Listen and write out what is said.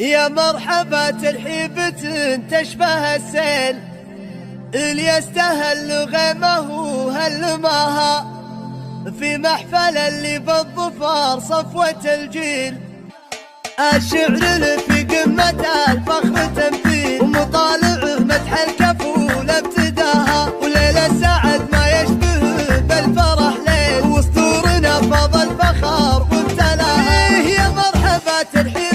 يا مرحبا ترحيبة تشبه السيل اللي يستهل غيمه هلماها في محفل اللي بالظفار صفوة الجيل. الشعر اللي في قمة الفخر تمثيل ومطالع مدح الكفول ابتداها، وليل السعد ما يشبه بالفرح ليل وسطورنا فضل الفخر وابتلاها. يا مرحبا ترحيب